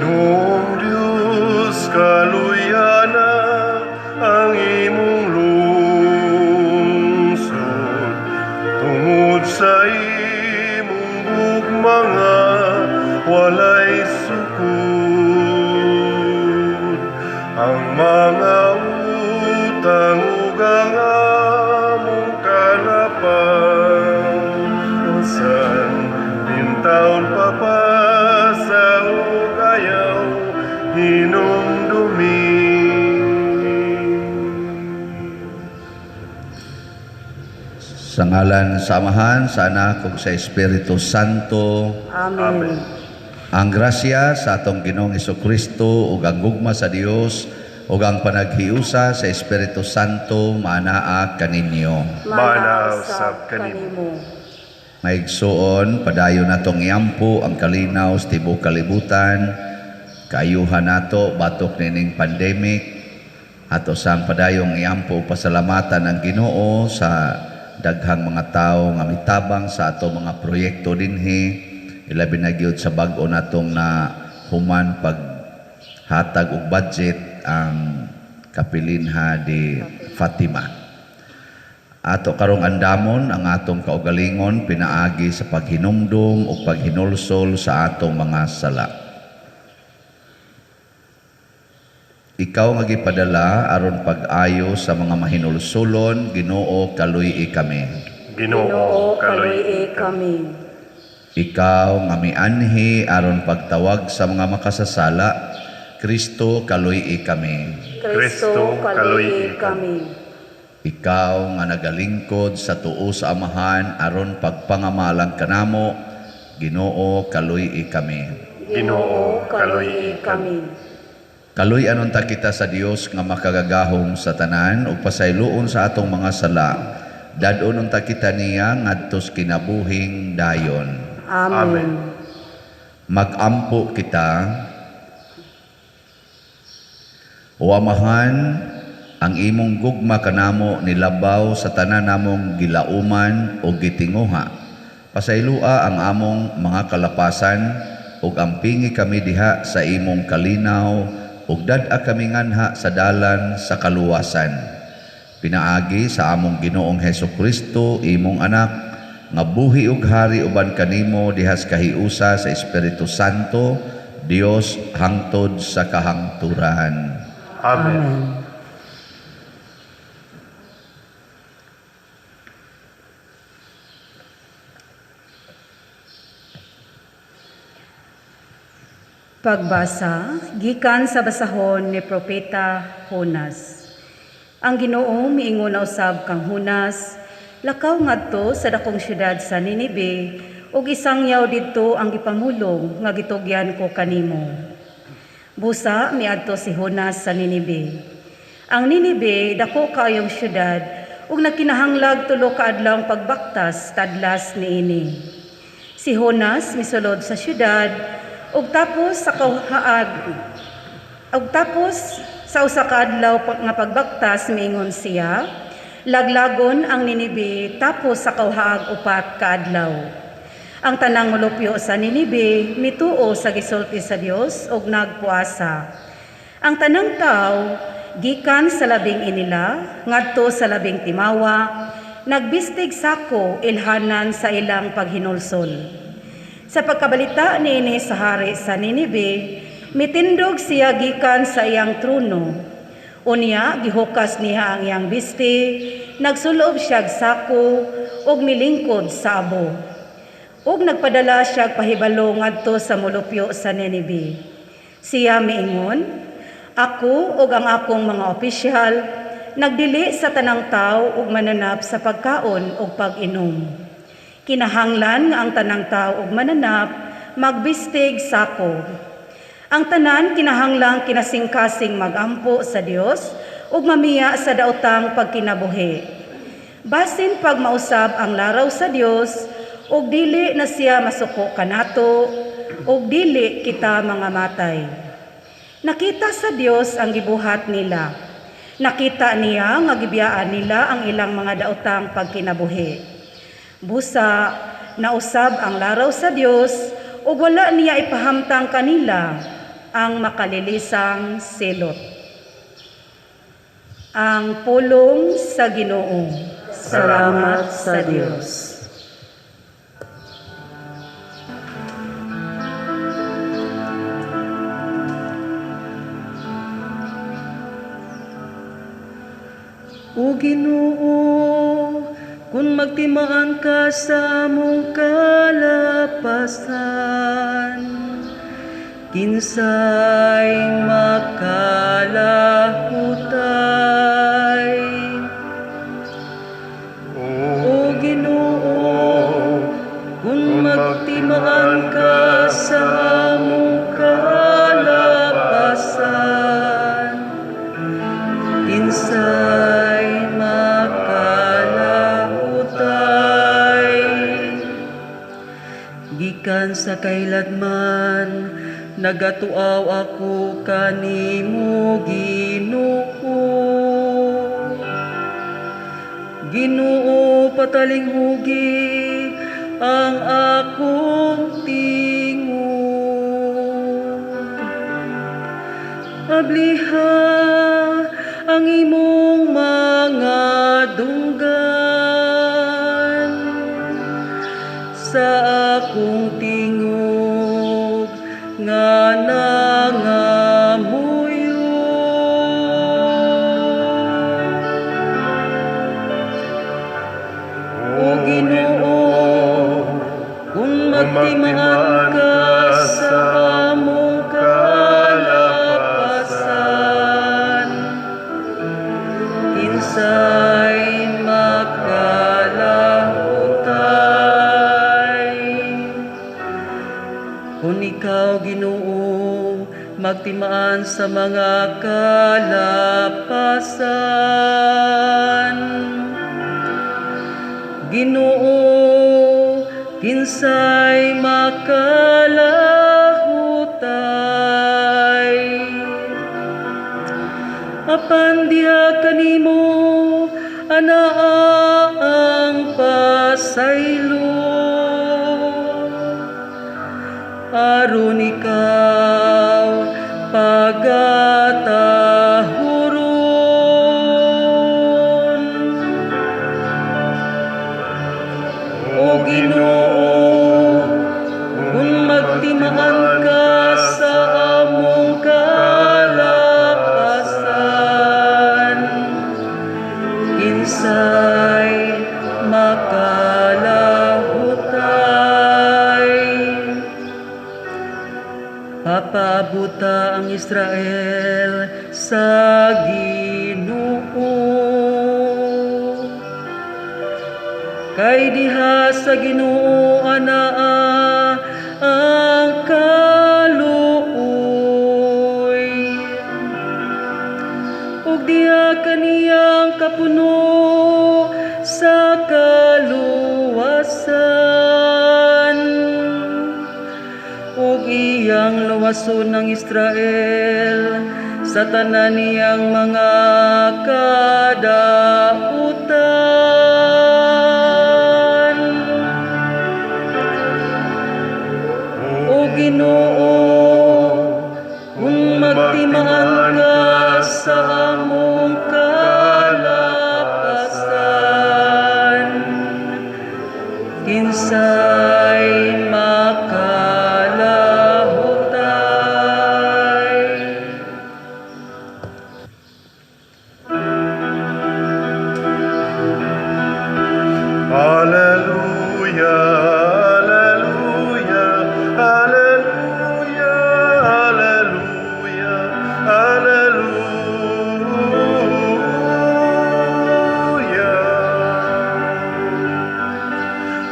Ginoong Diyos, kaluyana ang imong lungsod, tungod sa imong bugmanga walay sukod. Ang mga utang ug ang among kalapasan, taon papasa ug ayaw hinumdumi. Sa ngalan sa Amahan, sa Anak ug sa Espiritu Santo. Amen. Ang grasya sa atong Ginoong Hesukristo ug ang gugma sa Dios ug ang panaghiusa sa Espiritu Santo manaa kaninyo. Manaw sab kanimo. Maigsuon, padayon natong iampo ang kalinaw sa tibuok kalibutan, kaayuhan nato batok nining pandemic, ato sang padayong iampo pasalamatan ang Ginoo sa daghang mga tawo nga mitabang sa ato mga proyekto dinhi, ilabi na gyud sa bag-o natong na human paghatag og budget ang kapilinha di Fatima. Ato karong andamon ang atong kaugalingon pinaagi sa paghinumdum o paghinulsol sa atong mga sala. Ikaw nga gipadala aron pag-ayo sa mga mahinulsulon, Ginoo kaluy kami. Ginoo kaluy kami. Ikaw nga mianhi aron pagtawag sa mga makasasala, Kristo kaluy kami. Kristo kaluy kami. Ikaw nga nagalingkod sa tuo sa Amahan aron pagpangamalang kanamo, Ginoo kaluy kami. Ginoo kaluy kami. Kaluy anon ta kita sa Dios nga makagagahom sa tanan ug pasayloon sa atong mga sala. Dadon ta kita niya ngadtos kinabuhing dayon. Amen. Magampo kita. O Amahan, ang imong gugma kanamo nilabaw sa tanan namong gilauman o gitinguha. Pasaylua ang among mga kalapasan ug ampingi kami diha sa imong kalinaw ug dad-a kami nganha sa dalan sa kaluwasan. Pinaagi sa among Ginoong Hesukristo, imong anak, nga buhi ug hari uban kanimo diha sa kahiusa sa Espiritu Santo, Dios hangtod sa kahangturan. Amen. Pagbasa gikan sa basahon ni Propeta Jonas. Ang Ginoo miingon usab kang Jonas, lakaw ngadto sa dakong syudad sa Ninibe ug isangyaw didto ang gipamulong nga gitugyan ko kanimo. Busa miadto si Jonas sa Ninibe. Ang Ninibe dako kaayong syudad ug nagkinahanglag tulo ka adlawng pagbaktas tadlas niini. Si Jonas misulod sa syudad ug tapos sa usa ka adlaw nga pagbaktas miingon siya, laglagon ang Ninibe tapos sa kauhaag upat ka adlaw. Ang tanang molupyo sa Ninibe mituo sa gisulti sa Dios ug nagpuasa. Ang tanang tawo gikan sa labing inila ngadto sa labing timawa, nagbistig sako ilhanan sa ilang paghinulsol. Sa pagkabalita niini sa hari sa Ninibe, mitindog siya gikan sa iyang trono. Unya gihukas niya ang iyang biste, nagsulob siya sako ug milingkod sa abo. Ug nagpadala siya pahibalo ngadto sa molupyo sa Ninibe. Siya miingon, ako ug ang akong mga opisyal nagdili sa tanang tawo ug mananap sa pagkaon ug pag-inom. Kinahanglan nga ang tanang tawo ug mananap magbistig sako. Ang tanan kinahanglang kinasingkasing magampo sa Dios ug mamiya sa daotang pagkinabuhi. Basin pag mausab ang laraw sa Dios ug dili na siya masuko kanato ug dili kita mga matay. Nakita sa Dios ang gibuhat nila. Nakita niya nga gibiyaan nila ang ilang mga daotang pagkinabuhi. Busa, nausab ang laraw sa Dios ug wala niya ipahamtang kanila. ang makalilisang selot. Ang pulong sa Ginoo. Salamat sa Diyos. O Ginoo, kung magtimaan ka sa among kalapasan, kinsay makalahutay. O Ginoo, kung magtimaan ka sa among kalapasan, kinsay gikan sa kailanman, nagatuaw ako kanimo, Ginoo. Ginoo, patalinghugi ang akong tingog. Abliha ang imong mga dunggan sa akong tingog nga nangamuyo. O Ginoo, kung magtimaan ka sa among kalapasan, kinsay kung ikaw, Ginoo, magtimaan sa mga kalapasan. Ginoo, kinsay makalahutay. Apan diha kanimo, anaa ang pasaylo. Aron ikaw pagatahuron. O Ginoo, kung magtimaan ka sa among kalapasan, kinsay makalahutay. Papabuta ang Israel sa Ginoo. Kay diha sa Ginoo anaa ang kaluoy. Ug diha kaniyang kapuno sa kaluwasan. Ug iyang luwason ng Israel sa tanan niyang mga kadautan. O Ginoo, kung magtimaan ka sa among kalapasan, kinsay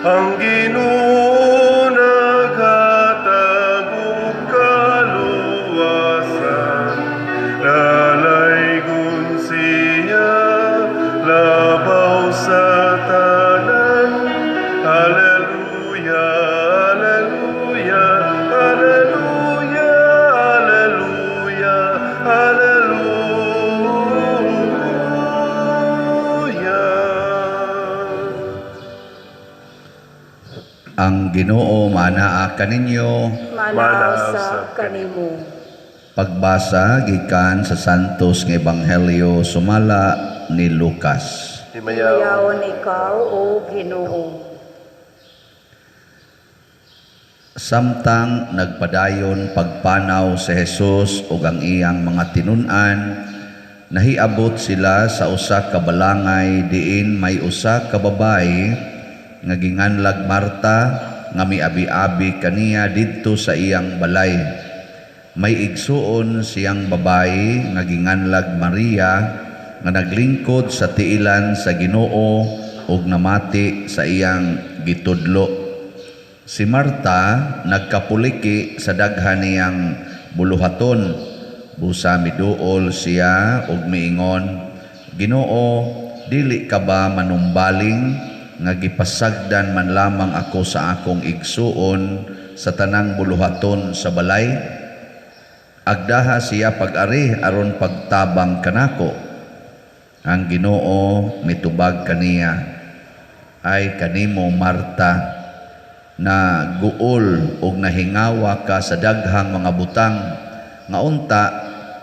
ang Ginoo naghatagog kaluwasan, lalaygon siya labaw sa tanan. Hallelujah, hallelujah, hallelujah, hallelujah, hallelujah. Ang Ginoo manaa kaninyo. Manaw sa kanimo. Pagbasa gikan sa Santos nga Ebanghelyo sumala ni Lucas. Himayaw. Mayaon ikaw, O Ginoo. Samtang nagpadayon pagpanaw si Jesus ug ang iyang mga tinun-an, nahiabot sila sa usa ka balangay diin may usa ka babayi nga ginganlag Marta nga miabi-abi kaniya didto sa iyang balay. May igsuon siyang babayi nga ginganlag Maria nga naglingkod sa tiilan sa Ginoo ug namati sa iyang gitudlo. Si Marta nagkapuliki sa daghan niyang buluhaton. Busa miduol siya ug miingon, Ginoo, dili ka ba manumbaling nga gipasagdan man lamang ako sa akong igsuon sa tanang buluhaton sa balay? Agdaha siya pag-ari aron pagtabang kanako. Ang Ginoo mitubag kaniya, ay kanimo Marta, na guol ug nahingawa ka sa daghang mga butang, nga unta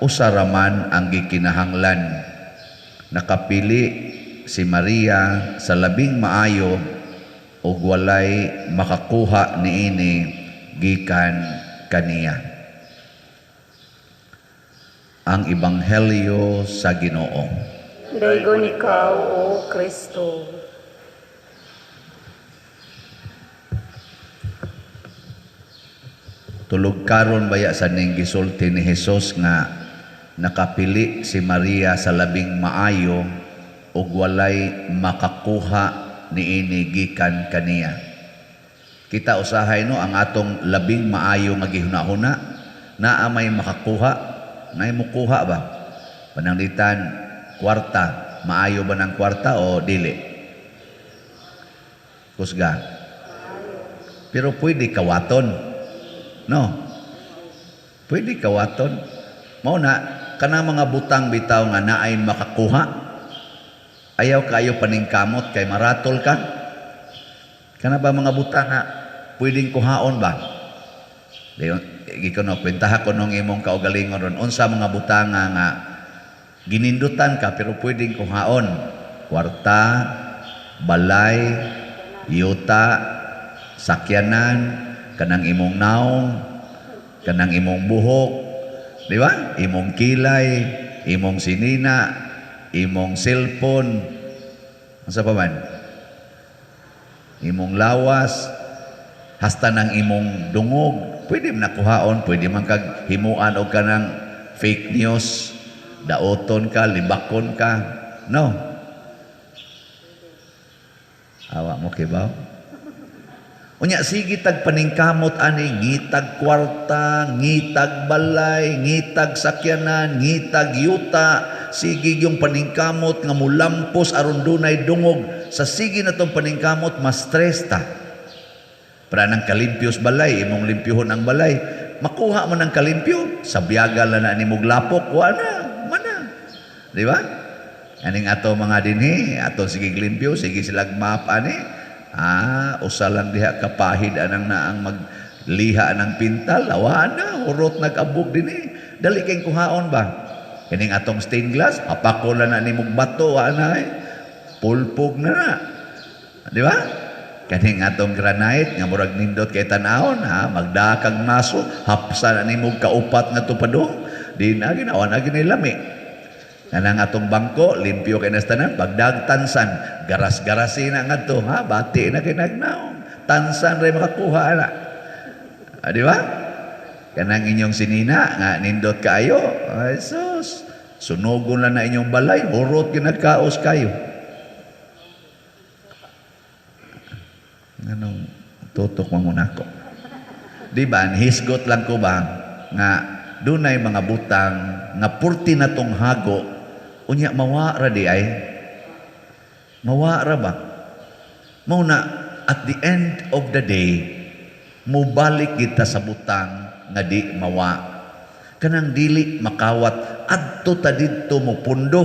usaraman ang gikinahanglan. Nakapili si Maria sa labing maayo ug walay makakuha niini gikan kaniya. Ang Ebanghelyo sa Ginoo. Daygon ikaw, O Kristo. Tulog karon baya sa ning gisulti ni Hesus nga nakapili si Maria sa labing maayo ug walay makakuha niini gikan kaniya. Kita usahay no ang atong labing maayo nga gihunahuna naa may makakuha, nay mukuha ba? Pananglitan kwarta, maayo ba ng kwarta o dili? Kusga. Pero pwede kawaton. No. Pwede kawaton. Mao na kanang mga butang bitaw nga naay makakuha. Ayaw kayo paningkamot kay maratol ka. Kana ba mga butang nga pwedeng kuhaon ba? Gikono kwentaha ko nung imong kaugalingon ron. Unsa mga butang nga ginindutan ka pero pwedeng kuhaon? Kwarta, balay, yuta, sakyanan, kanang imong naong, kanang imong buhok, di ba? Imong kilay, imong sinina, imong cellphone, ano pa man? Imong lawas, hasta ng imong dungog, pwede man nakuhaon, pwede man kag himuan o kanang fake news, daoton ka, libakon ka, no? Awa mo kibaw? Unya sige tag paningkamot ani, ngitag kwarta, ngitag balay, ngitag sakyanan, ngitag yuta, sige yung paningkamot nga mulampos aron dunay dungog. Sa sige na tong paningkamot mas stress ta. Para nang kalimpyos balay, imong limpyuhon ang balay, makuha man ang kalimpyo, sa biyaga lang na nimog lapok, wala, mana. Di ba? Aning ato mga dinhi, ato sige limpyo, sige silag map ani. Usa lang diha kapahid anang naang magliha ng pintal, awana, hurot nag-abog din eh. Dali kayong kuhaon ba? Kining atong stained glass, apakola na ni mong bato, ana eh. Pulpog na. Di ba? Kining atong granite, nga murag nindot kay tanahon, magdakag maso, hapsa na ni mong kaupat nga tupadong, di na ginawa na ginilami. Kanang atong bangko, limpyo kay nastanan, bagdag tansan, garas-garasi na nga to, bati na kinagnaon, tansan rin makakuha na. Di ba? Kanang inyong sinina, nga nindot kayo, ay sus, sunugon lang na inyong balay, hurot ginagkaos kayo. Anong tutok mo muna ko? Di ba, hisgot lang ko ba, nga dunay mga butang, nga purti na tong hago, unya mawara di ay mawara ba mauna at the end of the day mubalik kita sa butang nga di mawa kanang dili makawat adto ta didto mo pundo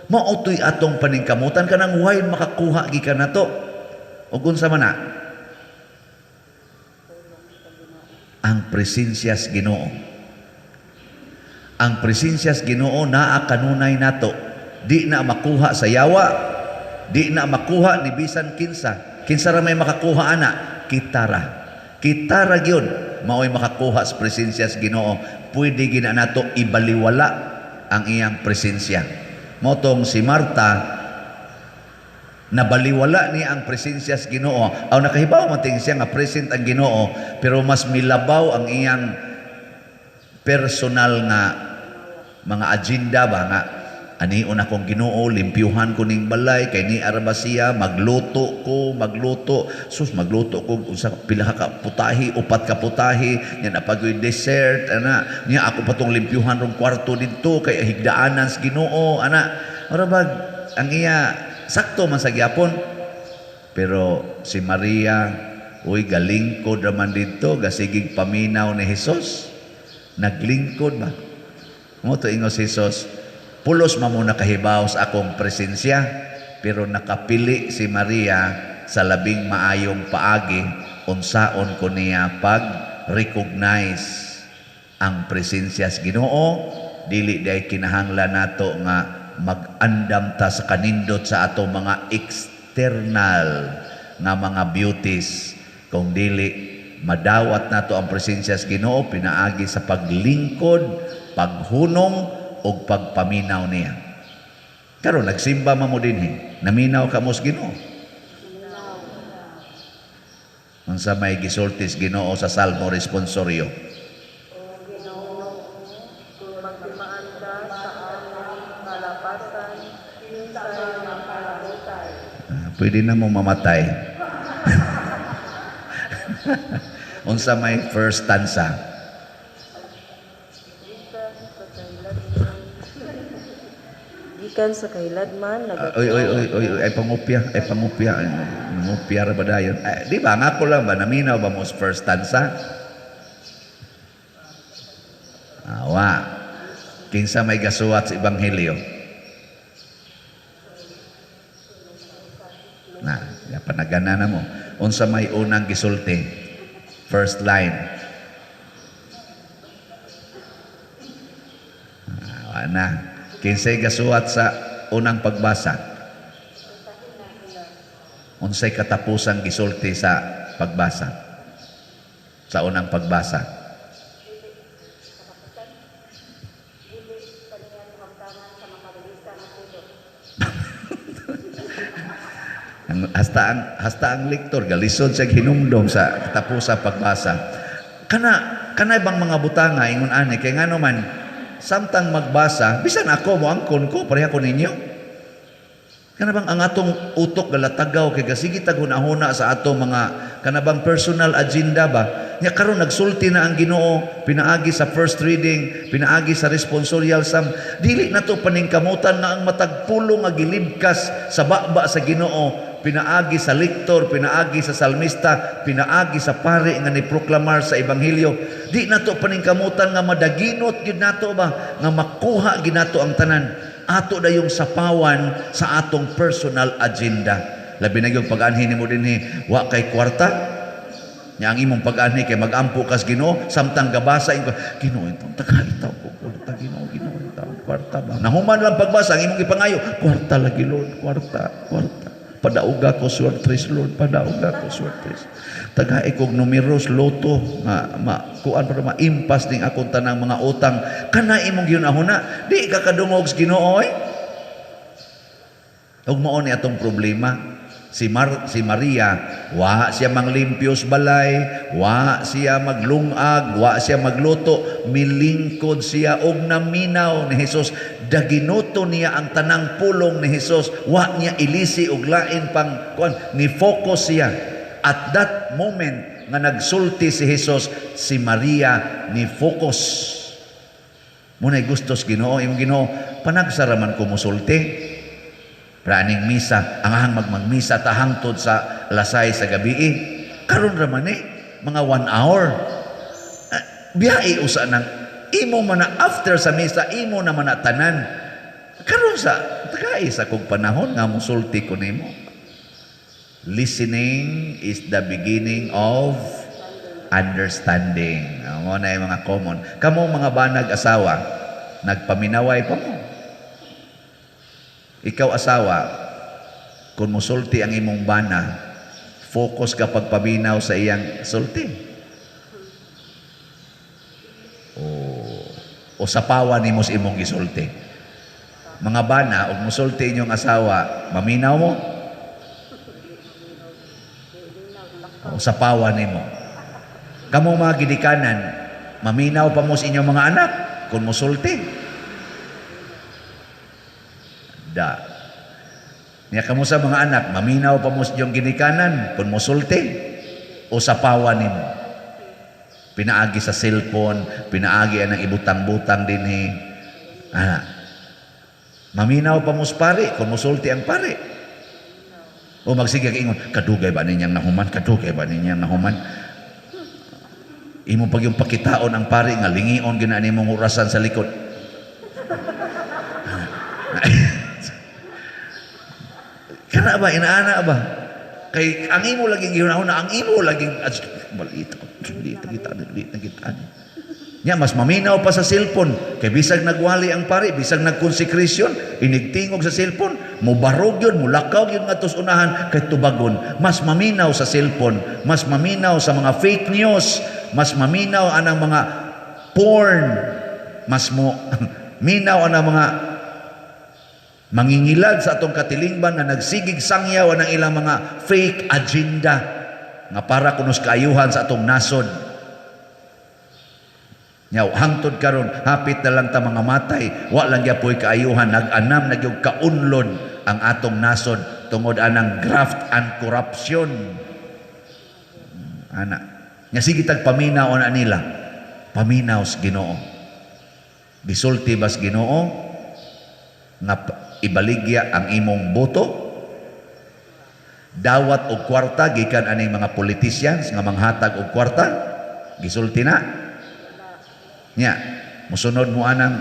mautoy atong paningkamutan kanang way makakuha gikan nato ug unsa man na ang presensya sa Ginoo ang presensya sa Ginoo naa kanunay nato. Di na makuha sa yawa, di na makuha ni bisan kinsa. Kinsa ra may makakuha ana? Kitara. Kitara gyud mao'y makakuha sa presensya sa Ginoo. Pwede gina nato ibaliwala ang iyang presensya. Motong si Marta nabaliwala ni ang presensya sa Ginoo. Aw nakahibaw man ting siya nga present ang Ginoo, pero mas milabaw ang iyang personal nga mga agenda ba nga anion akong Ginoo, limpyuhan ko ning balay kay ni araba siya, magluto sus magluto ko usa pila ka putahi, upat ka putahi, yan apagoy dessert ana niya ako patong limpyuhan rong kwarto didto kay higdaanan sa Ginoo ana. Ora bag ang iya sakto man sa gyapon. Pero si Maria, uy galingkod raman dito, gasigig paminaw ni Hesus. Naglingkod ba? Mo to ingos Hesus, pulos man mo nakahibaw sa akong presensya, pero nakapili si Maria sa labing maayong paagi unsaon ko niya pag-recognize ang presensya sa Ginoo. Dili day kinahanglan nato nga mag-andam ta sa kanindot sa ato mga external nga mga beauties, kung dili madawat nato ang presensya sa Ginoo pinaagi sa paglingkod, paghunong o pagpaminaw niya. Karon nagsimba man mo dinhi, naminaw ka mo sa Ginoo. Unsa may gisulti sa Ginoo sa Salmo responsoryo? Pwede na mo mamatay. Unsa may first stanza? Gikan sa kailadman Ay pangupya, nangupya ra ba dayon? Di ba nga ko lang ba naminaw ba mo sa first stanza? Awa. Kinsa may gasuwat sa ebanghelyo? Na, panagana na mo. Unsa may unang gisulti? First line. Na. Kinsay gasuwat sa unang pagbasa? Unsay katapusang gisulti sa pagbasa? Sa unang pagbasa? Hasta ang lektor galisod sa hinumdom sa tapos sa pagbasa. Kana bang mga butanga ingon ani kay ngano man samtang magbasa bisan ako mo angkon ko pareha ko ninyo. Kana bang ang atong utok galatagaw kay gasigi taghuna-huna sa atong mga kana bang personal agenda ba? Nya karon nagsulti na ang Ginoo pinaagi sa first reading, pinaagi sa responsorial psalm. Dili na to paningkamutan nga ang matagpulong nga gilibkas sa baba sa Ginoo. Pinaagi sa lektor, pinaagi sa salmista, pinaagi sa pari nga niproklamar sa ebanghelyo. Di nato paningkamutan nga madaginot gyud nato ba nga makuha ginato ang tanan. Ato dayong sapawan sa atong personal agenda. Labi na yung pag-anhi nimo dinhi, wa kay kwarta. Nya ang imong pag-anhi kay magampo kas Ginoo, samtang gabasa ing Ginoo intong tagaitaw ko kwarta Ginoo kwarta ba. Nahuman lang pagbasa ang imong ipangayo, kwarta lagi Lord, kwarta. Padauga ko suertres Lord, padauga ko suertres. Tagay kog numeros loto nga kuan para maimpas ning akong tanang mga utang. Kana imong ginahuna, di ka kadungog sa Ginoo oy. Ug mao ni atong problema. Si Maria, wa siya manglimpyos balay, wa siya maglungag, wa siya magluto, milingkod siya og naminaw ni Hesus. Daginoto niya ang tanang pulong ni Hesus, wa niya ilisi og lain pang ni focus siya. At that moment nga nagsulti si Hesus, si Maria ni focus. Munay gustos Ginoo, imong Ginoo, panagsaraman ko musulti. Praning misa, ang magmisa tahangtod sa lasay sa gabi. Karon ra man mga 1 hour. Biyai usa nang imo man na after sa misa, imo naman na tanan. Karon sa tagay sa kong panahon nga musulti ko nimo. Listening is the beginning of understanding. Amo na yung mga common. Kamo mga banag asawa, nagpaminaway pa mo. Ikaw asawa, kung musulti ang imong bana, focus ka pagpaminaw sa iyang sulti. O sapawan nimo sa imong gisulti. Mga bana, og musulti inyong asawa, maminaw mo? O sapawan nimo. Kamong mga gidikanan, maminaw pa mo sa inyong mga anak kung musulti. Niya kamo sa mga anak, maminaw pa mo sa iyong ginikanan kung musulti o sapawan nimo. Pinaagi sa cellphone, pinaagi ang ibutang-butang din maminaw pa mo sa pari kung musulti ang pari. O magsigag ingon, kadugay ba ninyang nahuman? Kadugay ba ninyang nahuman? Imo pag yung pakitaon ang pari nga lingion ginani mong orasan sa likod. Kana ba inaana ba? Kay ang imo laging gihunahuna, ang imo laging balita kita. Nya mas maminaw pa sa cellphone kay bisag nagwali ang pari, bisag nagkonsekresyon, inigtingog sa cellphone, mubarog yun, mulakaw yun nga tos unahan kay tubagon. Mas maminaw sa cellphone, mas maminaw sa mga fake news, mas maminaw anang mga porn, mas minaw anang mga mangingilad sa atong katilingban na nagsigig sangyaw ng ilang mga fake agenda nga para kunos kaayuhan sa atong nasod. Nya hangtod karon hapit na lang ta mga matay, wa lang gyapon kaayuhan, nag-anam na gyud kaunlon ang atong nasod tungod anang graft and corruption. Ana. Nya sige tag paminaw na nila. Paminaw sa Ginoo. Gisulti bas Ginoo nga ibaligya ang imong boto, dawat og kwarta gikan aning mga politicians nga manghatag og kwarta, gisulti na nya musunod mo anang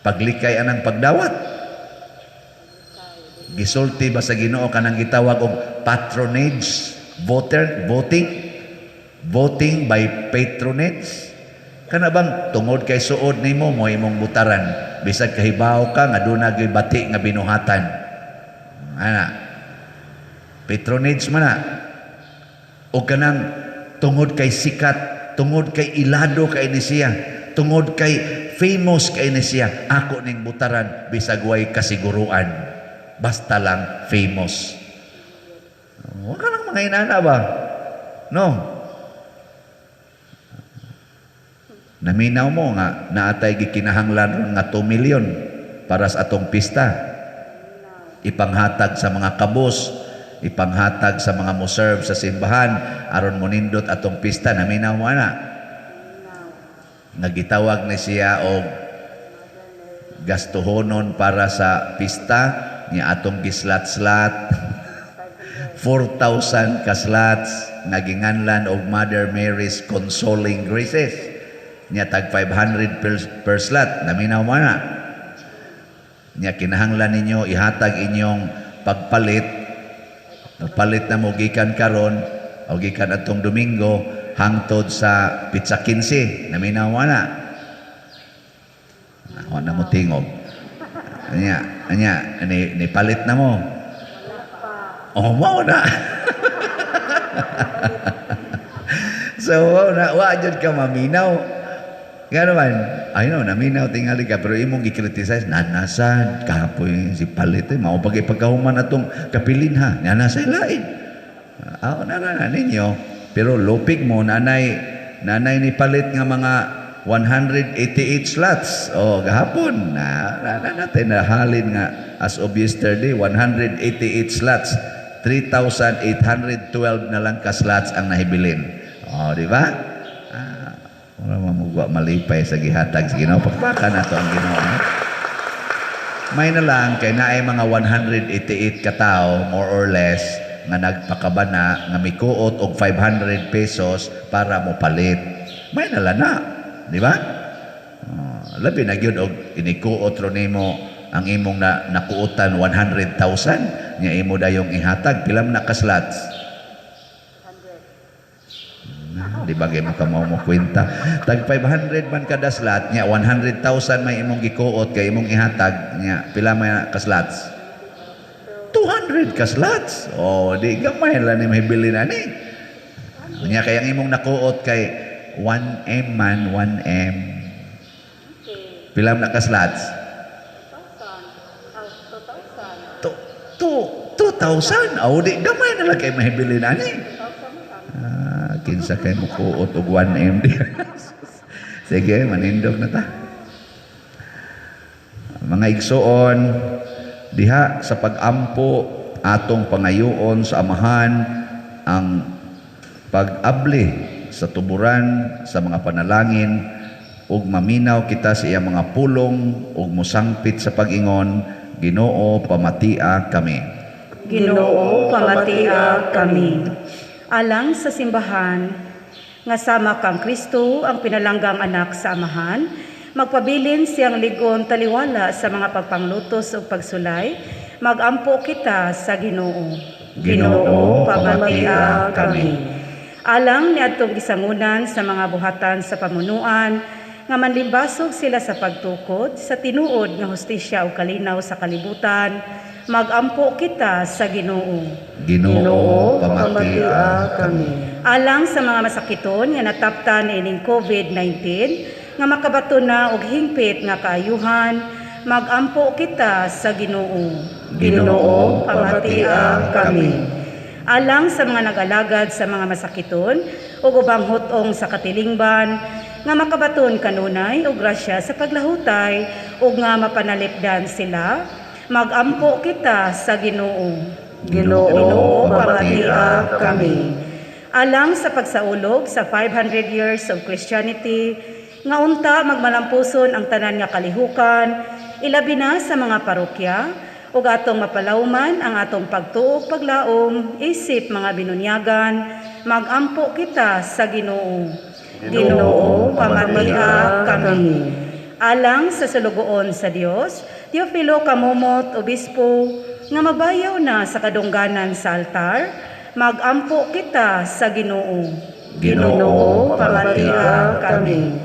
paglikay anang pagdawat, gisulti ba sa Ginoo kanang gitawag og patronage voting by patronage. Kana bang tungod kay suod nimo mo imong butaran bisag kahibaw ka nga duna gyud bati nga binuhatan. Ana. Patronage man na. O kanang tungod kay sikat, tungod kay ilado kay ni siya, tungod kay famous kay ni siya, ako ning butaran bisag way kasiguruan. Basta lang famous. Wa ka lang mga inana ba? No. Naminaw mo nga naatay gikinahanglan nga 2 million para sa atong pista. Ipanghatag sa mga kabos, ipanghatag sa mga moserve sa simbahan aron monindot atong pista. Naminaw mo ana. Nagitawag ni siya og gastuhonon para sa pista niya atong gislat-slat 4,000 ka slats naginganlan og Mother Mary's Consoling Graces. Niya tag 500 per slot. Naminaw mo na. Niya kinahanglan ninyo ihatag inyong pagpalit. Palit na mo gikan karon o gikan atong Domingo hangtod sa Pizza 15. Naminaw mo na. Ako na mo tingog. Anya, ni palit na mo. Oh, mo na. So, wa jud ka maminaw. Nga naman, naminaw tingali ka, pero imong i-criticize, nanasad, kapoy, si palit, mao pagkahuman atong kapilin ha, nanasay lain. Ninyo, pero lupig mo, nanay ni palit nga mga 188 slots. Gahapon, natin nahalin nga, as of yesterday, 188 slots, 3,812 na lang ka slots ang nahibilin. Di ba? Wala mamugwa malipay sa gihatag sa Ginoo. Pagpaka na to ang Ginoo. May na lang kay naay mga 188 katao more or less nga nagpakabana nga mikuot og 500 pesos para mo palit. May na lang na, di ba? Labi na gyud og inikuot ro nimo ang imong nakuutan 100,000 nya imo dayong ihatag pila man ka slots. Di Di ba kayo mo kwenta? Tag 500 man kada slot, nya 100,000 may imong gikuot, kay imong ihatag, nya pila may ka slots? 200 ka slots. Oh, di gamay lang ni mahibili na ni. Nya kaya ang imong nakuot kay 1M man, 1M. Pila na ka slots? 2,000. Aw, di gamay na lang kay mahibili na ni. Kinsa kay mo kuot og 1M di. Sige, manindog na ta. Mga igsoon, diha sa pag-ampo atong pangayoon sa amahan ang pag-abli sa tuburan sa mga panalangin ug maminaw kita sa iyang mga pulong ug musangpit sa pag-ingon, Ginoo pamatia kami. Ginoo pamatia kami. Alang sa simbahan, nga sama kang Kristo ang pinalanggang anak sa amahan, magpabilin siyang ligon taliwala sa mga pagpanglutos o pagsulay, magampo kita sa Ginoo. Ginoo, pamatia kami. Alang ni atong gisangunan sa mga buhatan sa pamunuan, nga manlimbasog sila sa pagtukod, sa tinuod nga hustisya o kalinaw sa kalibutan, magampo kita sa Ginoo. Ginoo pamatia kami. Alang sa mga masakiton nga nataptan ining COVID-19, nga makabato na og hingpit nga kaayuhan, magampo kita sa Ginoo. Ginoo pamatia kami. Alang sa mga nag-alagad sa mga masakiton ug ubang hutong sa katilingban, nga makabaton kanunay og grasya sa paglahutay ug nga mapanalipdan sila, magampo kita sa Ginoo. Ginoo pamatia kami. Alang sa pagsaulog sa 500 years of Christianity, nga unta magmalampuson ang tanan nga kalihukan, ilabi na sa mga parokya, ug atong mapalawman ang atong pagtuo paglaom, isip mga binunyagan, magampo kita sa Ginoo. Ginoo pamatia kami. Alang sa sulugoon sa Dios, Teofilo Kamumot, Obispo, nga mabayaw na sa kadungganan sa altar, magampo kita sa Ginoo. Ginoo pamatia kami.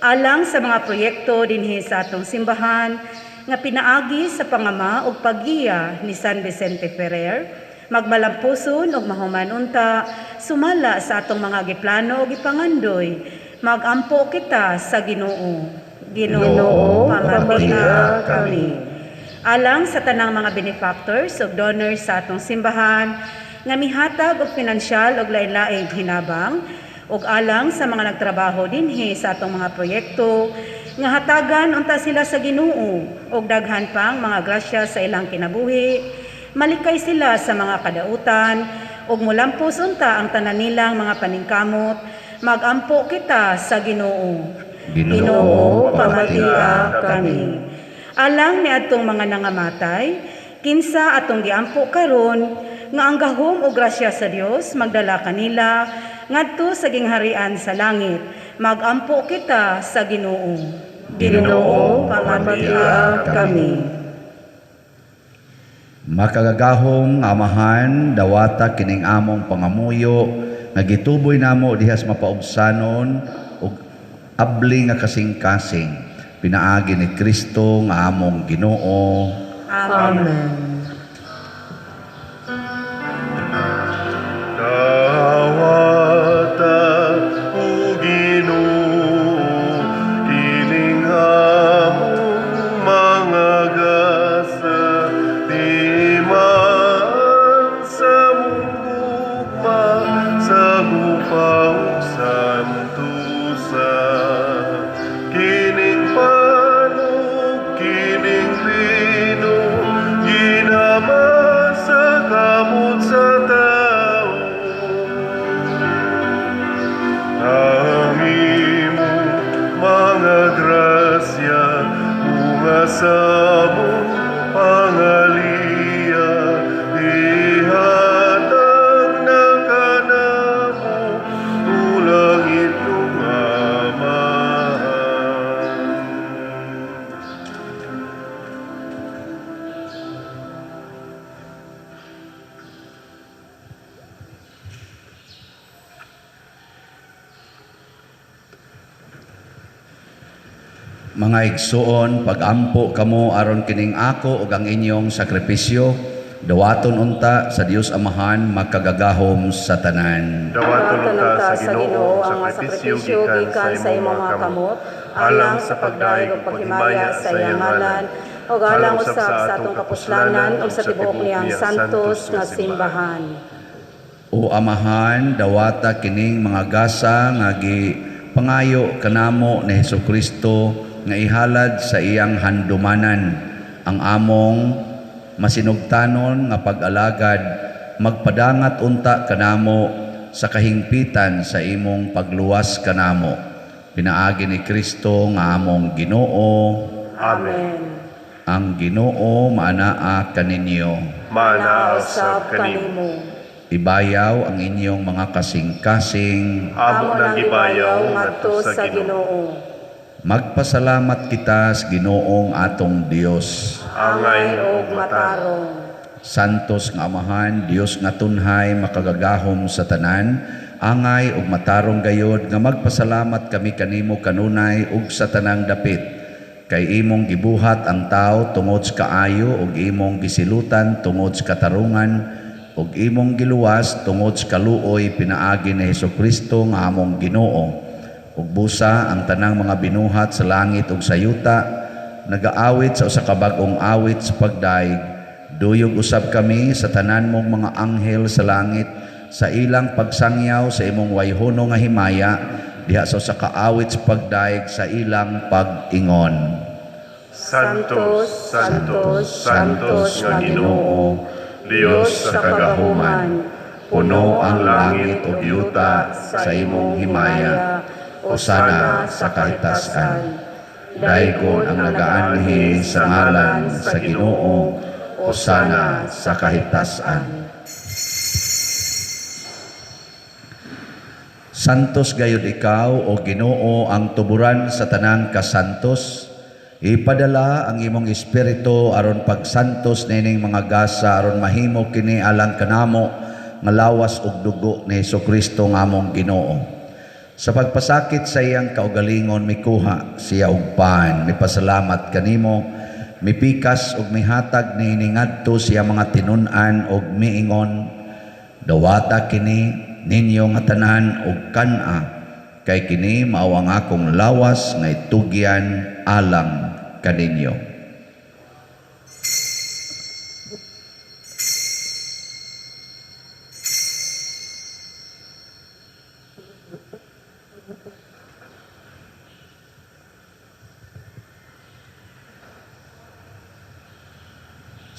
Alang sa mga proyekto dinhi sa atong simbahan, nga pinaagi sa pangama ug paggiya ni San Vicente Ferrer, magmalampuson ug mahuman unta, sumala sa atong mga giplano ug gipangandoy, magampo kita sa Ginoo. Ginoo pamatia kami. Alang sa tanang mga benefactors ug donors sa atong simbahan, nga mihatag og pinansyal ug lain-laing hinabang, ug alang sa mga nagtrabaho dinhi sa atong mga proyekto, nga hatagan unta sila sa Ginoo ug daghan pang mga grasya sa ilang kinabuhi, malikay sila sa mga kadautan ug mulampos unta ang tanan nilang mga paningkamot, magampo kita sa Ginoo. Ginoo pamatia kami. Alang ni atong mga nangamatay, kinsa atong giampo karon nga ang gahom ug grasya sa Dios magdala kanila ngadto sa gingharian sa langit, magampo kita sa Ginoo. Ginoo pamatia kami. Makagagahong amahan, dawata kining among pangamuyo, nga gituboy namo dihas mapaubsanon ug abli nga kasing-kasing, pinaagi ni Kristo nga among Ginoo. Amen. Dawata o Ginoo, ining among mga gasa, di man sa mugma, sa gupang santusa. Kining panog, kining lino, Mga igsuon, pagampo kamo aron kining ako ug ang inyong sakripisyo, dawaton unta sa Dios Amahan makagagahom sa tanan. Dawaton unta sa Ginoo ang sakripisyo gikan sa imong mga kamot, alang sa pagdaig ug paghimaya sa iyang ngalan, ug alang usab sa atong kapuslanan ug sa tibuok niyang santos nga simbahan. O Amahan, dawata kining mga gasa nga pangayo kanamo ni Hesukristo nga ihalad sa iyang handumanan ang among masinugtanon nga pag-alagad, magpadangat unta kanamo sa kahingpitan sa imong pagluwas kanamo. Pinaagi ni Kristo nga among Ginoo. Amen. Ang Ginoo maanaa kaninyo. Maanaa usab kanimo. Ibayaw ang inyong mga kasing-kasing. Amo nang gibayaw ngadto sa Ginoo. Magpasalamat kita sa Ginoong atong Dios. Angay og matarong. Santos nga Amahan, Dios nga tunhay makagagahom sa tanan, angay ug matarong gayod nga magpasalamat kami kanimo kanunay ug sa tanang dapit. Kay imong gibuhat ang tao tungod sa kaayo ug imong gisilutan tungod sa katarungan ug imong giluwas tungod sa kaluoy pinaagi ni Hesukristo nga among Ginoo. Ug busa ang tanang mga binuhat sa langit ug sa yuta, nagaawit sa usa ka bag-ong awit sa pagdaig. Duyog usab kami sa tanan mong mga anghel sa langit sa ilang pagsangyaw sa imong wayhono nga himaya diha sa usa ka awit sa pagdaig sa ilang pag-ingon. Santos, Santos, Santos nga Ginoo, Dios sa kagahuman, puno ang langit ug yuta sa imong himaya. Osana sa kahitasan. Daygon ang nagaanhi sa ngalan sa Ginoo. Osana sa kahitasan. Santos gayud ikaw o Ginoo ang tuburan sa tanang kasantos. Ipadala ang imong espiritu aron pagsantos nining mga gasa aron mahimo kini alang kanamo nga lawas ug dugo ni Hesukristo nga among Ginoo. Sa pagpasakit sa iyang kaugalingon mikuha siya og pan, mipasalamat kanimo, mipikas ug mihatag ni ngadto siya mga tinun-an ug miingon, dawata kini ninyo nga tanan ug kana, kay kini mao ang akong lawas nga itugyan alang kaninyo.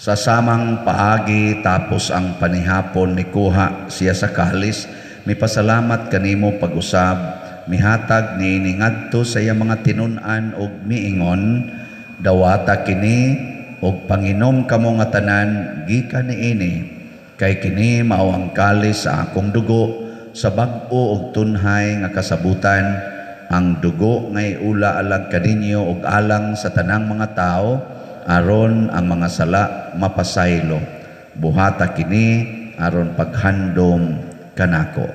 Sa samang paagi tapos ang panihapon mikuha siya sa kahalis, mipasalamat kanimo pag-usab, mihatag ni ngadto sa iyang mga tinun-an ug miingon, dawata kini ug panginom kamo nga tanan gikan niini, kay kini mao ang kalis sa akong dugo sa bag-o ug tunhay nga kasabutan, ang dugo nga iula alang kaninyo ug alang sa tanang mga tao aron ang mga sala mapasaylo. Buhata kini aron paghandom kanako.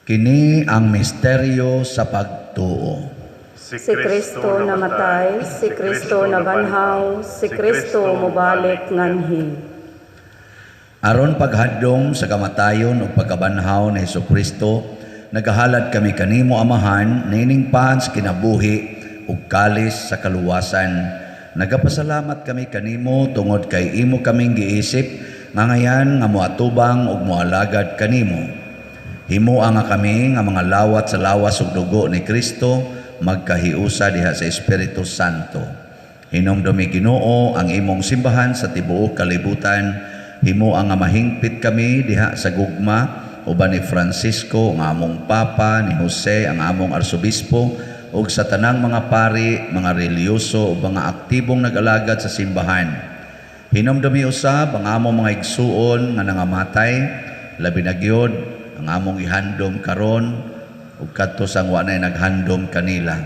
Kini ang misteryo sa pagtuo. Si Kristo namatay, si Kristo nabanhaw, si Kristo mubalik nganhi. Aron paghadlong sa kamatayon o pagkabanhaw ni Hesukristo, nagahalad kami kanimo Amahan, nining pan sa kinabuhi ug kalis sa kaluwasan. Nagapasalamat kami kanimo tungod kay imo kaming giisip nga ngayan nga moatubang ug moalagad kanimo. Himua nga kami nga mga lawat sa lawas ug dugo ni Kristo magkahiusa diha sa Espiritu Santo. Hinumdumi Ginoo ang imong simbahan sa tibuok kalibutan. Himua nga mahingpit kami diha sa gugma uban ni Francisco nga among Papa, ni Jose ang among Arsobispo ug sa tanang mga pari, mga reliyoso ug mga aktibong nag-alagad sa simbahan. Hinumdumi usab ang among mga igsuon nga nangamatay, labi na gyud ang among ihandom karon ug kadto sang wa nay naghandom kanila.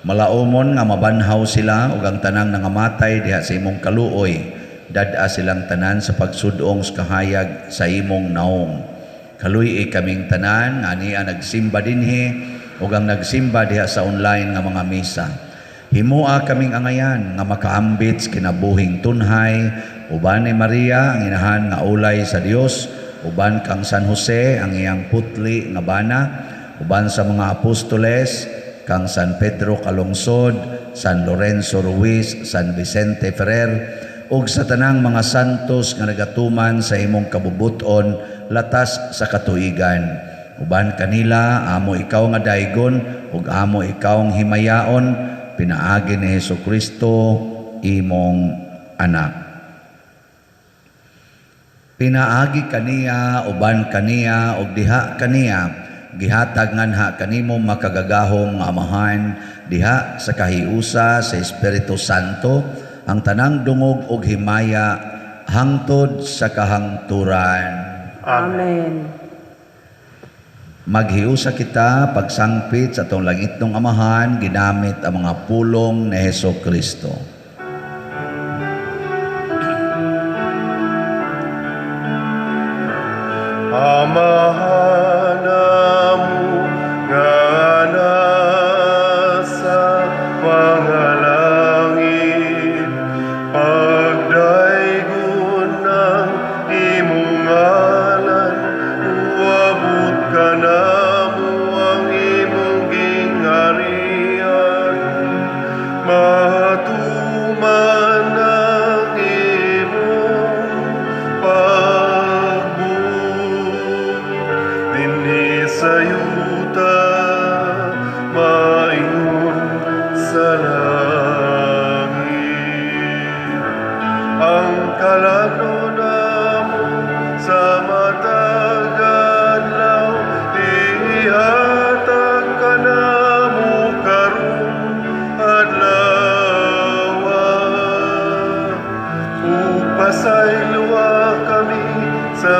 Malaumon nga mabanhaw sila ug ang tanang nangamatay diha sa imong kaluoy, dad-a silang tanan sa pagsudong sa kahayag sa imong naong. Kaluy kaming tanan nga niya nagsimba dinhi ug ang nagsimba diha sa online nga mga misa. Himua kaming angayan nga makaambit sa kinabuhing tunhay, uban ni Maria ang inahan nga ulay sa Dios, uban kang San Jose ang iyang putli nga bana, uban sa mga apostoles, kang San Pedro Calungsod, San Lorenzo Ruiz, San Vicente Ferrer, ug sa tanang mga santos nga nagatuman sa imong kabubuton latas sa katuigan. Uban kanila, amo ikaw nga daygon, ug amo ikaw ang himayaon, pinaagi ni Hesukristo, imong anak. Pinaagi kaniya, uban kaniya, ug diha kaniya, gihatag nganha kanimo makagagahom nga amahan diha sa kahiusa sa Espiritu Santo ang tanang dungog ug himaya hangtod sa kahangturan. Amen. Maghiusa kita pagsangpit sa atong langitnong amahan ginamit ang mga pulong ni Hesukristo. Amahan mo nga nasa mga langit, pagdaygon ng imong ngalan, uabot ka na mo ang imong gingharian, matuman ang imong dinhi sa yuta, maingon sa langit. Ang kalagno namo sa matag adlaw, ihatag ka namo karon adlaw. Upasayloa kami sa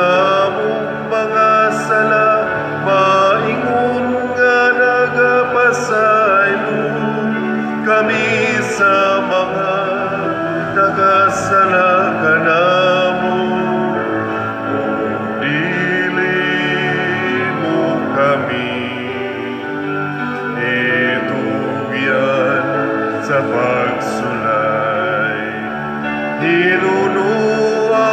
among mga sala, maingon nga nagapasaylo kami sa mga nagasala kanamo. O dili mo kami itugyan sa pagsulay, hinunua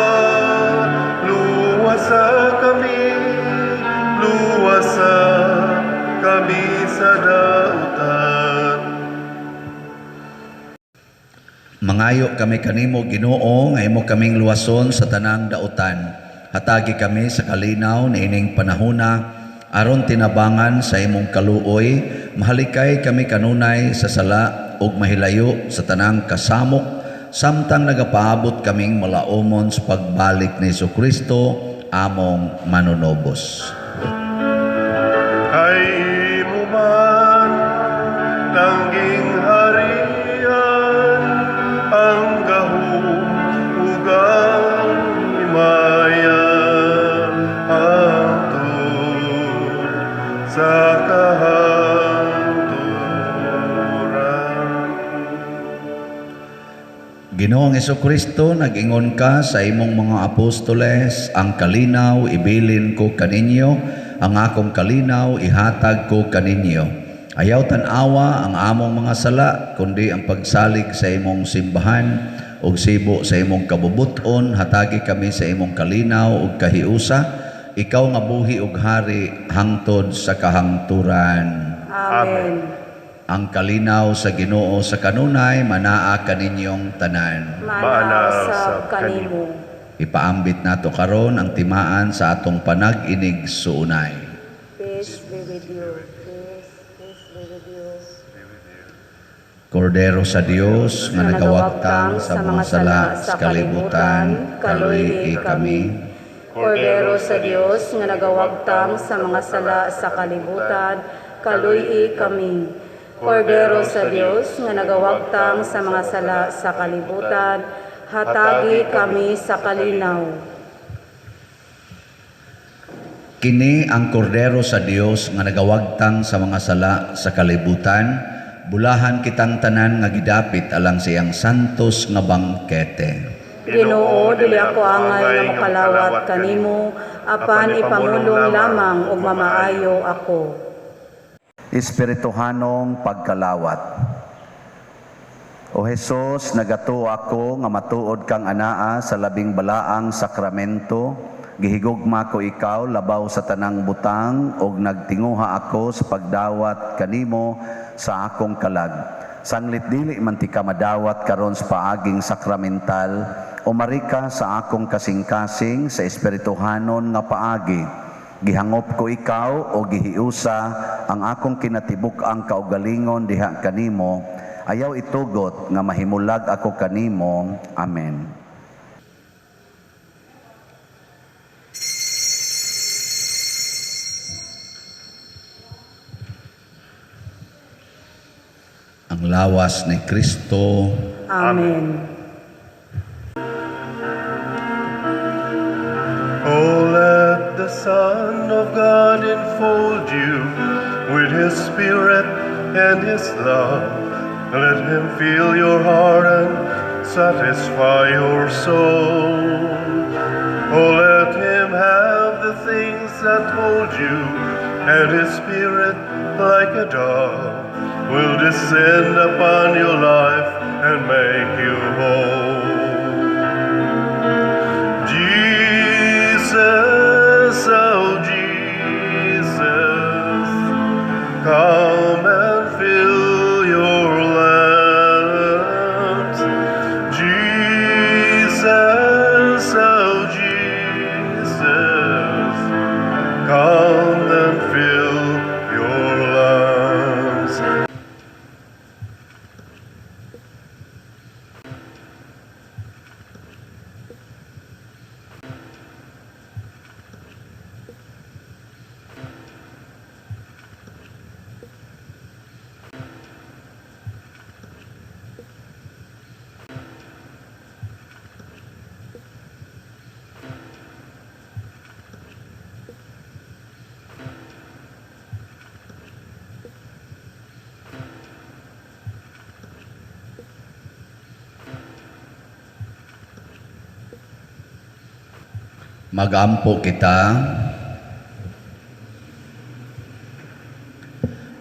luwasa kami sa dautan. Mangayo kami kanimo Ginoo nga imo kaming luwason sa tanang dautan. Hatagi kami sa kalinaw niining panahona aron tinabangan sa imong kaluoy, mahalikay kami kanunay sa sala ug mahilayo sa tanang kasamok samtang nagapaabot kaming malaumon sa pagbalik ni Hesukristo among manunobos. Kay imo man tangging harian, ang gahom ug ang himaya hangtod sa kahangturan. Ginoong Hesukristo, nag-ingon ka sa imong mga apostoles, ang kalinaw ibilin ko kaninyo, ang akong kalinaw ihatag ko kaninyo. Ayaw tan-awa ang among mga sala, kundi ang pagsalig sa imong simbahan ug sibo sa imong kabubuton, hatagi kami sa imong kalinaw ug kahiusa, ikaw nga buhi ug hari hangtod sa kahangturan. Amen. Ang kalinaw sa Ginoo sa kanunay manaa kaninyong tanan. Manaw sa kanimo. Ipaambit nato karon ang timaan sa atong panag-inig suunay. Peace be with you. Peace be with you. Kordero sa Dios nga nagawagtang sa mga sala sa kalibutan, kaluy kami. Kordero sa Dios nga nagawagtang sa mga sala sa kalibutan, kaluy kami. Kordero sa Dios nga nagawagtang sa mga sala sa kalibutan, hatagi kami sa kalinaw. Kini ang kordero sa Dios nga nagawagtang sa mga sala sa kalibutan, bulahan kitang tanan nga gidapit alang siyang santos nga bangkete. Ginoo, dili ako angay nga makalawat kanimo, apan ipamulong lamang ug mamaayo ako. Espirituhanong pagkalawat. O Jesus, nagato ako nga matuod kang anaa sa labing balaang sakramento, gihigugma ko ikaw labaw sa tanang butang ug nagtinguha ako sa pagdawat kanimo sa akong kalag. Sanglit dili man ti ka madawat karon sa paaging sakramental, umarika sa akong kasing-kasing sa espirituhanon nga paagi. Gihangop ko ikaw o gihiusa ang akong kinatibuk ang kaugalingon diha kanimo. Ayaw itugot nga mahimulag ako kanimo. Amen. Ang lawas ni Kristo. Amen. Oh, let the Son of God enfold you with His Spirit and His love. Let Him fill your heart and satisfy your soul. Oh, let Him have the things that hold you, and His Spirit, like a dove, will descend upon your life and make you whole. Jesus, oh Jesus, come and fill your lamps. Jesus, oh Jesus, come and fill your lamps. Magampo kita.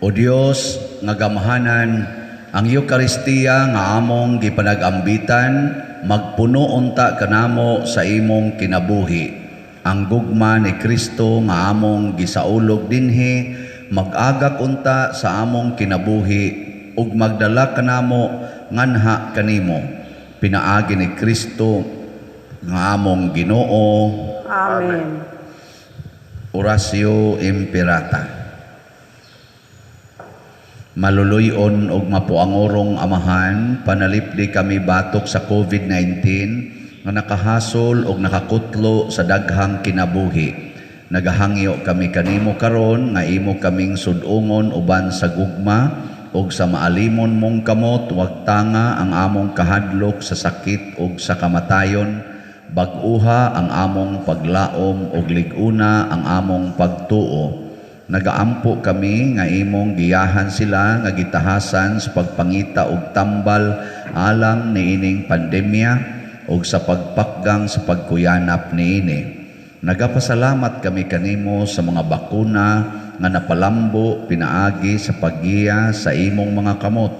O Dios nga gamhanan, ang Eukaristiya nga among gipanag-ambitan, magpuno unta kanamo sa imong kinabuhi. Ang gugma ni Kristo nga among gisaulog dinhi, mag-agak unta sa among kinabuhi ug magdala kanamo nganha kanimo. Pinaagi ni Kristo nga among Ginoo. Amen. Oratio Imperata. Maluluyon og mapuangorong amahan, panalipdi kami batok sa COVID-19 nga nakahasol og nakakutlo sa daghang kinabuhi. Nagahangyo kami kanimo karon nga imo kaming sudungon uban sa gugma og sa maalimon mong kamot, wag tanga ang among kahadlok sa sakit ug sa kamatayon. Bag-uha ang among paglaom ug lig-una ang among pagtuo. Nagaampo kami nga imong giyahan sila nga gitahasan sa pagpangita og tambal alang niining pandemya ug sa pagpakgang sa pagkuyanap niini. Nagapasalamat kami kanimo sa mga bakuna nga napalambo pinaagi sa paggiya sa imong mga kamot.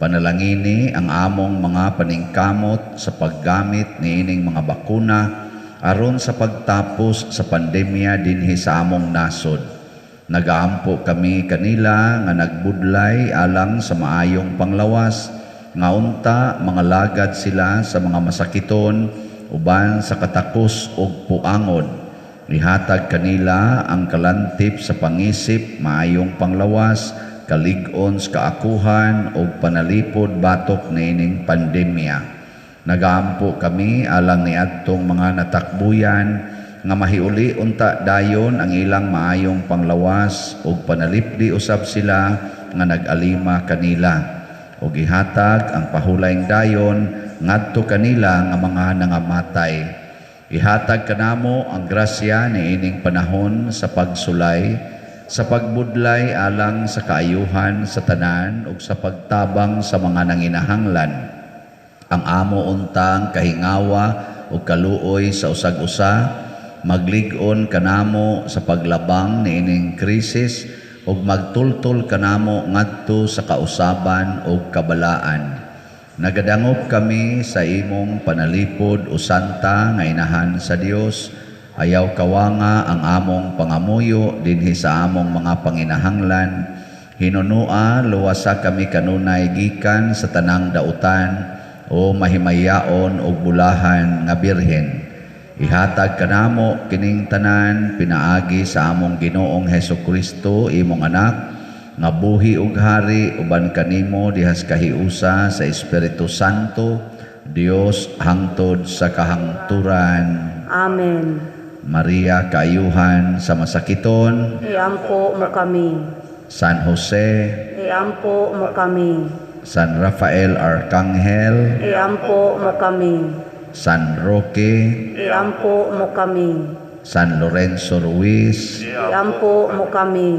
Panalangini ang among mga paningkamot sa paggamit niining mga bakuna aron sa pagtapos sa pandemya dinhi sa among nasod. Nagaampo kami kanila nga nagbudlay alang sa maayong panglawas, nga unta mga lagad sila sa mga masakiton uban sa katakos ug puangon. Nihatag kanila ang kalantip sa pangisip, maayong panglawas, kalig-on sa kaakuhan o panalipod batok niining pandemya. Nagaampo kami alang niadtong mga natakbuyan nga mahiuli unta dayon ang ilang maayong panglawas o panalipdi usab sila nga nag-alima kanila. O gihatag ang pahulayng dayon ngadto kanila nga mga nangamatay. Ihatag kanamo ang grasya niining panahon sa pagsulay, sa pagbudlay alang sa kaayuhan sa tanan ug sa pagtabang sa mga nanginahanglan. Ang amo untang kahingawa ug kaluoy sa usag-usa, maglig-on kanamo sa paglabang niining krisis ug magtultol kanamo ngadto sa kausaban ug kabalaan. Nagadangop kami sa imong panalipod o santa nga inahan sa Dios. Ayaw kawanga ang among pangamuyo dinhi sa among mga panginahanglan. Hinunua luwasa kami kanunay gikan sa tanang dautan o mahimayaon og bulahan nga birhen. Ihatag kanamo kining tanan pinaagi sa among Ginoong Hesukristo imong anak nga buhi ug hari uban kanimo dihas kahiusa sa Espiritu Santo Dios hangtod sa kahangturan. Amen. Maria kaayuhan sa masakiton, Iampo mo kami. San Jose, Iampo mo kami. San Rafael Arcangel, Iampo mo kami. San Roque, Iampo mo kami. San Lorenzo Ruiz, Iampo mo kami.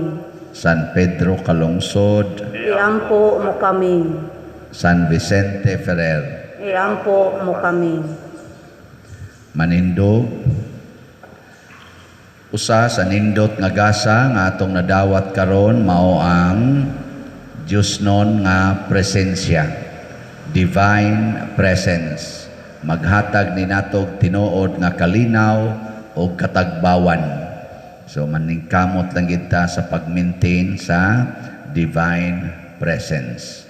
San Pedro Calungsod, Iampo mo kami. San Vicente Ferrer. Iampo mo kami. Manindog, usa sa nindot nga gasa nga atong nadawat karon mao ang Diyos non nga presensya, divine presence. Maghatag ni natog tinuod nga kalinaw o katagbawan. So maningkamot lang kita sa pag-maintain sa divine presence.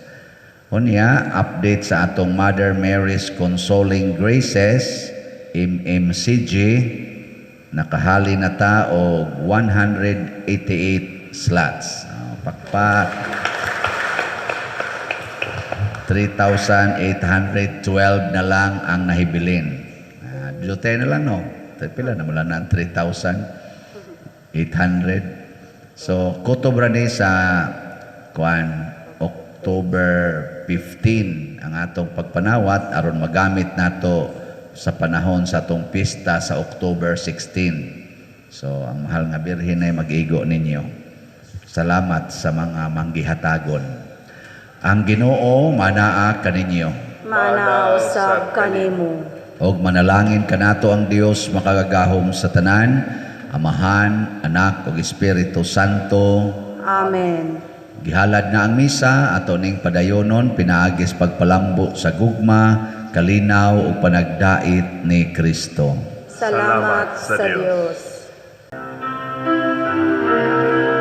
Unya, update sa atong Mother Mary's Consoling Graces, MMCG, nakahali na ta og 188 slots. Pakpak. 3,812 na lang ang nahibilin. Dutay na lang, no? Pila na mula na ang 3,800. So, kutobra ni sa October 15 ang atong pagpanawat aron magamit nato sa panahon sa atong pista sa October 16. So, ang mahal nga birhen ay mag-igo ninyo. Salamat sa mga manggihatagon. Ang Ginoo manaa kaninyo. Mana usab kanimo. Og manalangin kanato ang Dios makagagahom sa tanan, Amahan, Anak ug Espiritu Santo. Amen. Gihalad na ang misa ato ning padayonon pinaagis pagpalambo sa gugma, kalinaw ug panagdait ni Kristo. Salamat sa Dios.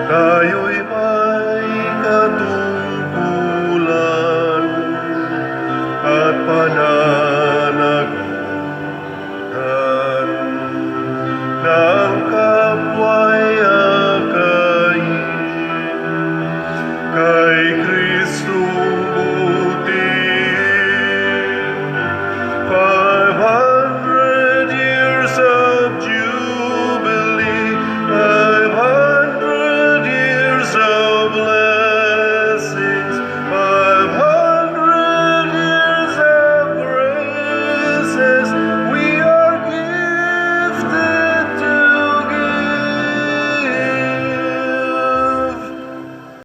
Kayo